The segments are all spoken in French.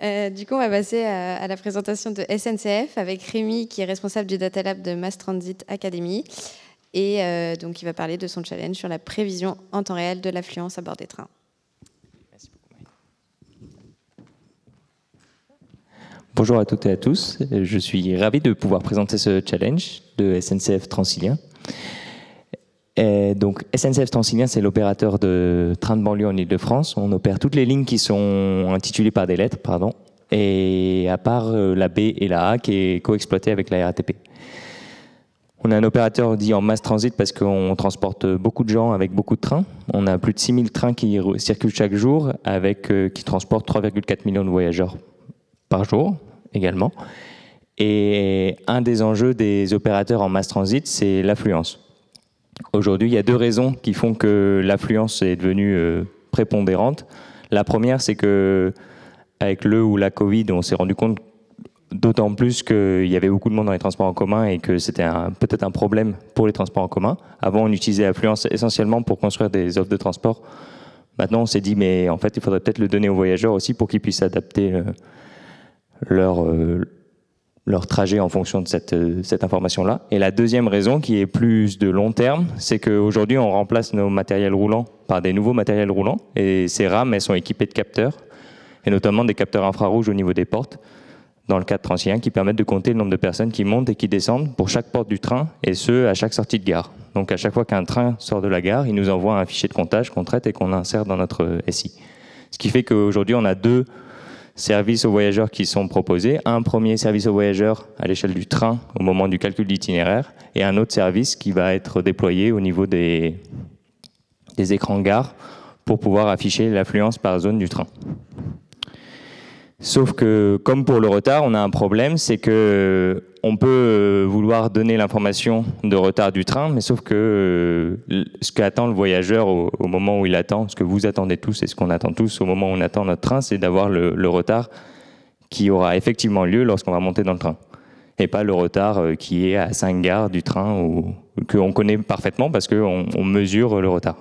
Du coup, on va passer à la présentation de SNCF avec Rémi, qui est responsable du Data Lab de Mass Transit Academy. Et donc, il va parler de son challenge sur la prévision en temps réel de l'affluence à bord des trains. Merci beaucoup. Bonjour à toutes et à tous. Je suis ravi de pouvoir présenter ce challenge de SNCF Transilien. Et donc, SNCF Transilien, c'est l'opérateur de trains de banlieue en Ile-de-France. On opère toutes les lignes qui sont intitulées par des lettres, et à part la B et la A qui est coexploitée avec la RATP. On est un opérateur dit en mass transit parce qu'on transporte beaucoup de gens avec beaucoup de trains. On a plus de 6000 trains qui circulent chaque jour qui transportent 3,4 millions de voyageurs par jour également. Et un des enjeux des opérateurs en mass transit, c'est l'affluence. Aujourd'hui, il y a deux raisons qui font que l'affluence est devenue prépondérante. La première, c'est que avec le ou la Covid, on s'est rendu compte d'autant plus qu'il y avait beaucoup de monde dans les transports en commun et que c'était peut-être un problème pour les transports en commun. Avant, on utilisait l'affluence essentiellement pour construire des offres de transport. Maintenant, on s'est dit, mais en fait, il faudrait peut-être le donner aux voyageurs aussi pour qu'ils puissent adapter leur trajet en fonction de cette information-là. Et la deuxième raison, qui est plus de long terme, c'est qu'aujourd'hui, on remplace nos matériels roulants par des nouveaux matériels roulants. Et ces rames, elles sont équipées de capteurs, et notamment des capteurs infrarouges au niveau des portes, dans le cadre Transilien, qui permettent de compter le nombre de personnes qui montent et qui descendent pour chaque porte du train, et ce, à chaque sortie de gare. Donc à chaque fois qu'un train sort de la gare, il nous envoie un fichier de comptage qu'on traite et qu'on insère dans notre SI. Ce qui fait qu'aujourd'hui, on a deux services aux voyageurs qui sont proposés. Un premier service aux voyageurs à l'échelle du train au moment du calcul d'itinéraire et un autre service qui va être déployé au niveau des écrans gare pour pouvoir afficher l'affluence par zone du train. Sauf que, comme pour le retard, on a un problème, c'est que on peut vouloir donner l'information de retard du train, mais sauf que ce qu'attend le voyageur au moment où il attend, ce que vous attendez tous et ce qu'on attend tous au moment où on attend notre train, c'est d'avoir le retard qui aura effectivement lieu lorsqu'on va monter dans le train. Et pas le retard qui est à 5 gares du train qu'on connaît parfaitement parce qu'on mesure le retard.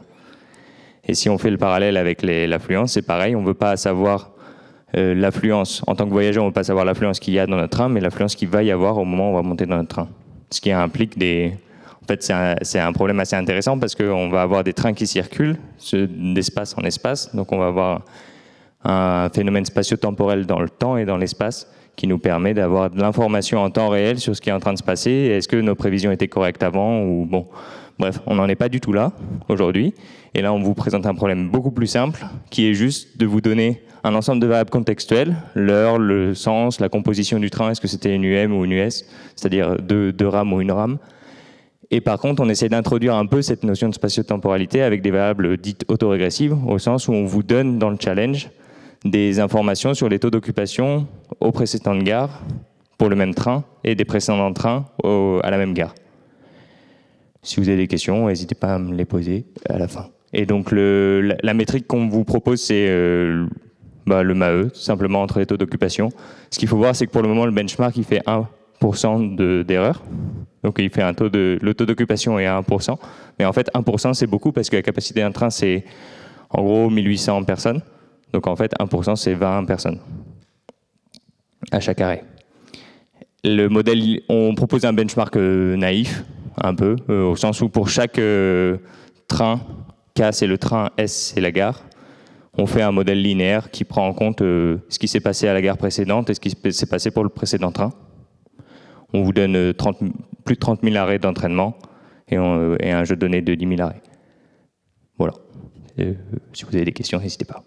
Et si on fait le parallèle avec l'affluence, c'est pareil, on ne veut pas savoir l'affluence. En tant que voyageur, on ne veut pas savoir l'affluence qu'il y a dans notre train, mais l'affluence qu'il va y avoir au moment où on va monter dans notre train. Ce qui implique En fait, c'est un problème assez intéressant parce qu'on va avoir des trains qui circulent d'espace en espace. Donc, on va avoir un phénomène spatio-temporel dans le temps et dans l'espace qui nous permet d'avoir de l'information en temps réel sur ce qui est en train de se passer. Est-ce que nos prévisions étaient correctes avant ou bon. Bref, on n'en est pas du tout là aujourd'hui. Et là, on vous présente un problème beaucoup plus simple qui est juste de vous donner un ensemble de variables contextuelles, l'heure, le sens, la composition du train, est-ce que c'était une UM ou une US, c'est-à-dire deux rames ou une rame. Et par contre, on essaie d'introduire un peu cette notion de spatio-temporalité avec des variables dites autorégressives, au sens où on vous donne dans le challenge des informations sur les taux d'occupation aux précédentes gares pour le même train et des précédents trains à la même gare. Si vous avez des questions, n'hésitez pas à me les poser à la fin. Et donc la métrique qu'on vous propose, c'est le MAE, tout simplement entre les taux d'occupation. Ce qu'il faut voir, c'est que pour le moment, le benchmark, il fait 1% d'erreur. Donc il fait le taux d'occupation est à 1%. Mais en fait, 1%, c'est beaucoup parce que la capacité d'un train, c'est en gros 1800 personnes. Donc en fait, 1%, c'est 20 personnes à chaque arrêt. Le modèle, on propose un benchmark naïf, un peu, au sens où pour chaque train, K c'est le train, S c'est la gare, on fait un modèle linéaire qui prend en compte ce qui s'est passé à la gare précédente et ce qui s'est passé pour le précédent train. On vous donne plus de 30 000 arrêts d'entraînement et un jeu de données de 10 000 arrêts. Voilà. Si vous avez des questions, n'hésitez pas.